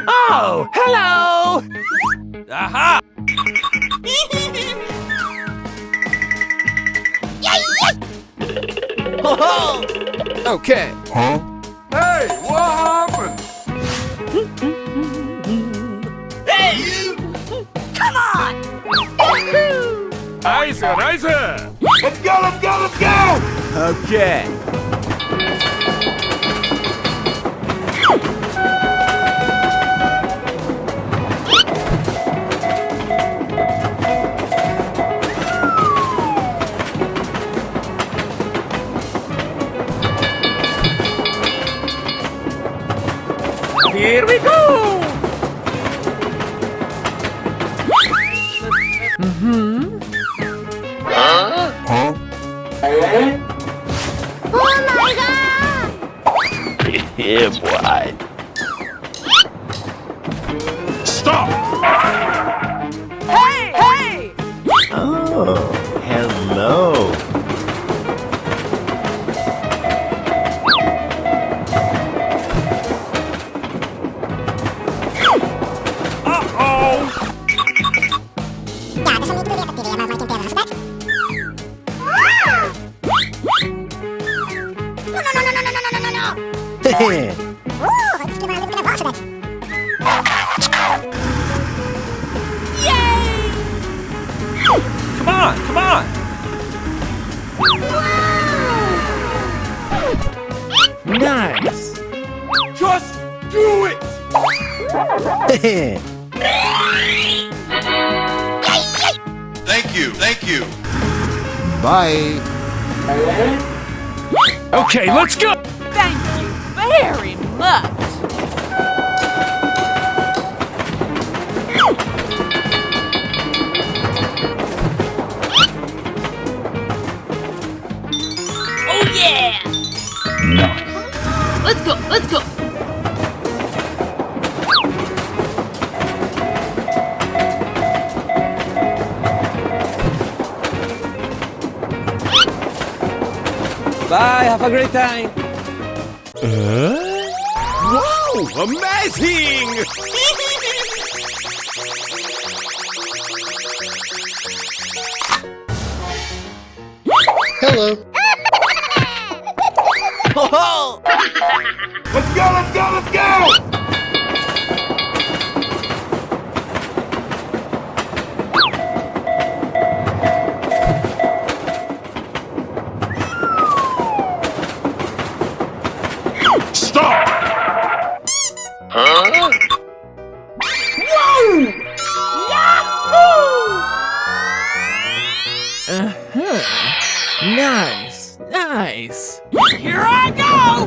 Oh, hello! Aha! Okay. Huh? Hey, what happened? Hey, you! Come on! Nice, nice! Let's go, let's go, let's go! Okay. Here we go! Huh? Oh my god! Yeah, boy. Stop! Hey! Hey! Oh, hello. Uh-oh! Come on, come on! Nice. Just do it! Thank you. Bye. Okay, let's go! Thank you very much! Oh yeah! Nice. Let's go, let's go! Bye, have a great time! Wow, amazing! Hello. Let's go, let's go, let's go! Stop! Whoa! Yahoo! Nice. Nice. Here I go!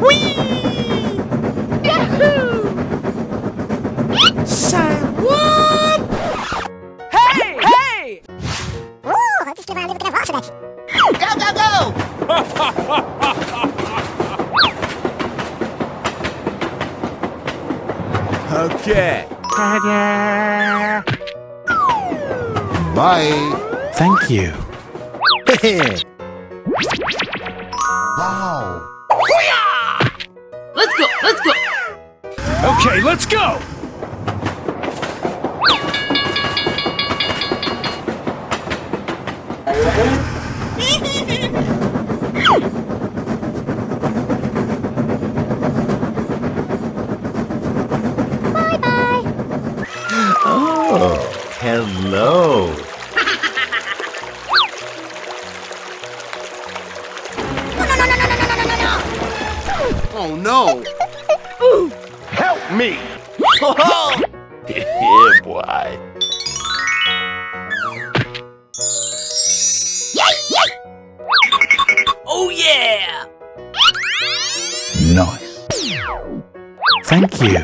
Whee! Yahoo! Say what? Hey! Hey! Go, go, go! Okay. Bye. Thank you. Wow. Let's go, let's go! Okay, let's go! Bye-bye! Oh, hello. Oh no. Help me! Yeah, boy. Oh yeah! Nice. Thank you.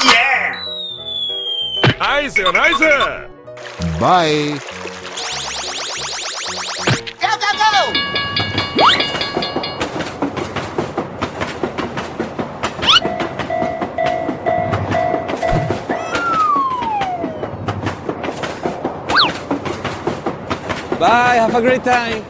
Yeah! Nice, nice! Bye. Go, go, go! Bye, have a great time!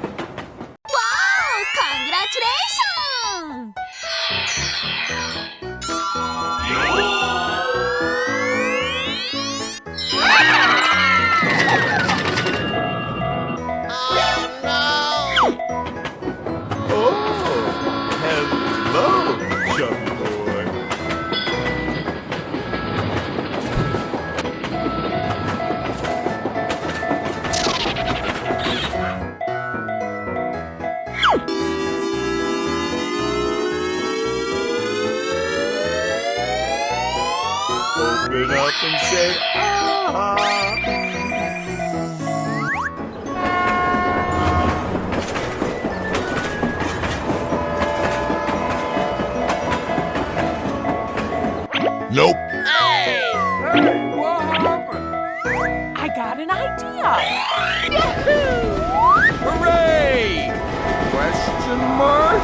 and say, ah. Nope. Hey, what happened? I got an idea. Hooray! Question mark?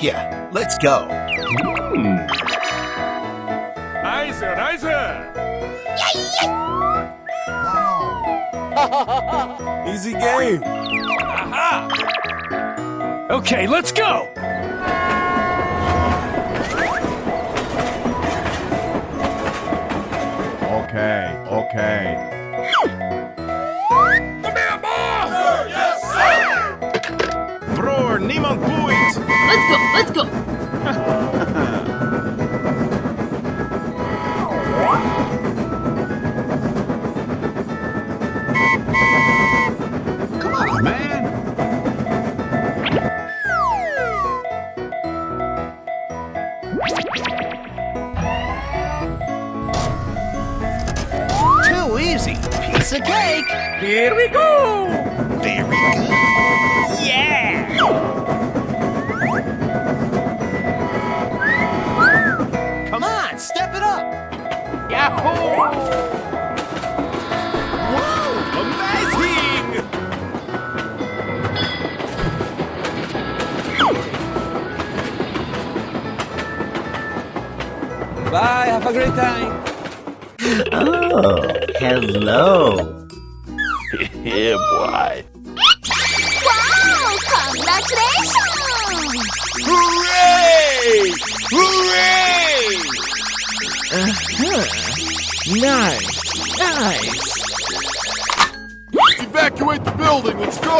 Yeah, let's go. Nice, nice. Easy game. Aha! Okay, let's go. Okay. Kom here, boss! Yes, sir! Bror, niemand boeit. Let's go. Come on, man. Too easy. Piece of cake. Here we go. Very good. Yeah! Come on, step it up. Yahoo! Wow, amazing! Bye, have a great time. Oh, hello. Yeah, boy. Wow! Congratulations! Hooray! Hooray! Nice. Evacuate the building. Let's go.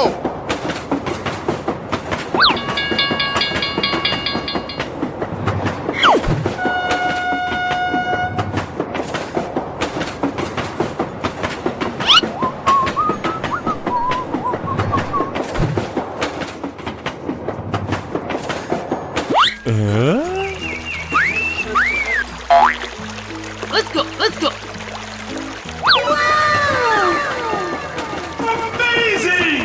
Let's go. Amazing!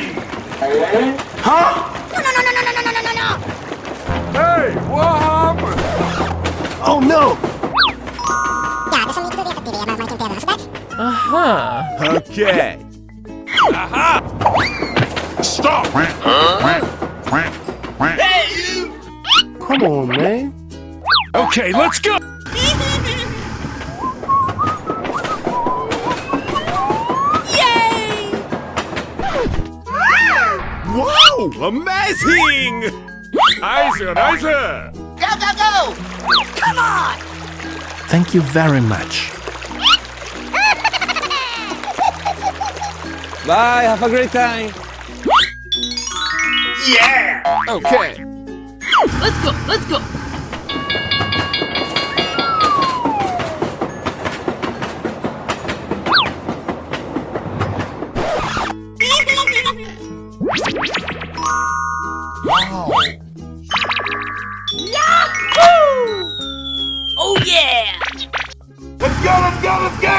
Huh? No. Hey, what happened? Oh no. Okay. Aha! Stop! Hey, you. Come on, man. Okay, let's go! Yay! Wow, amazing! Nice, nice! Go! Come on! Thank you very much. Bye, have a great time. Yeah! Okay. Let's go. Yahoo! Oh yeah! Let's go!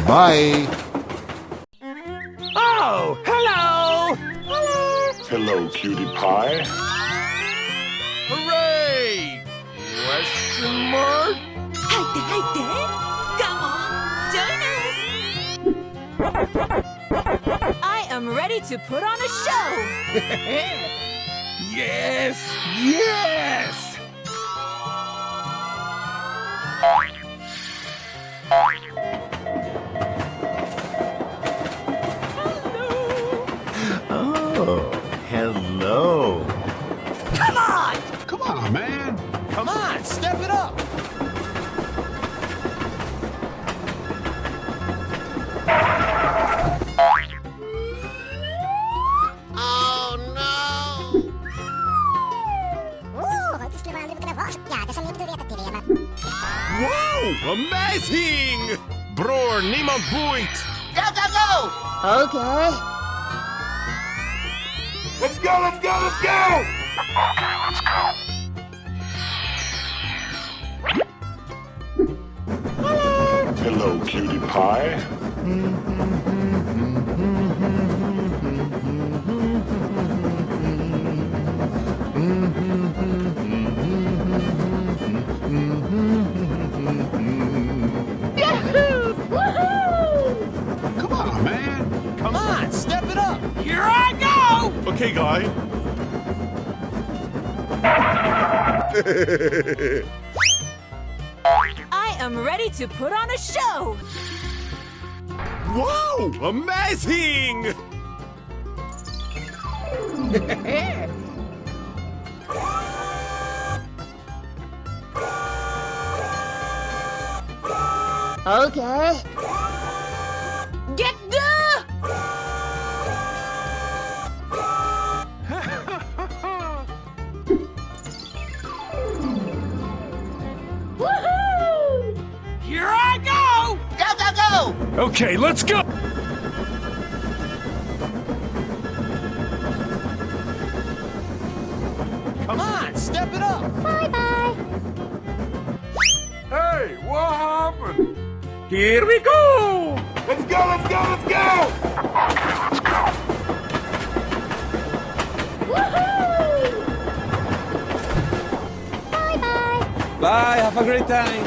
Bye. Oh, hello! Hello, cutie pie. Hooray! Question mark? 入って Come on, join us. I am ready to put on a show. Yes! Yes! Oh, hello. Come on, man. Come on, step it up. Wow, amazing! Bror, niemand boeit! Go! Okay. Let's go, let's go, let's go! Hello, cutie pie. Come on, man. Come on, step it up. Here I go! Okay, guy. I am ready to put on a show. Wow, amazing! Okay. Get the... Woohoo! Here I go! Go, go, go! Okay, let's go! Come on, step it up! Bye-bye. Hey, what happened? Here we go! Let's go, let's go, let's go! Woohoo! Bye-bye. Bye, have a great time.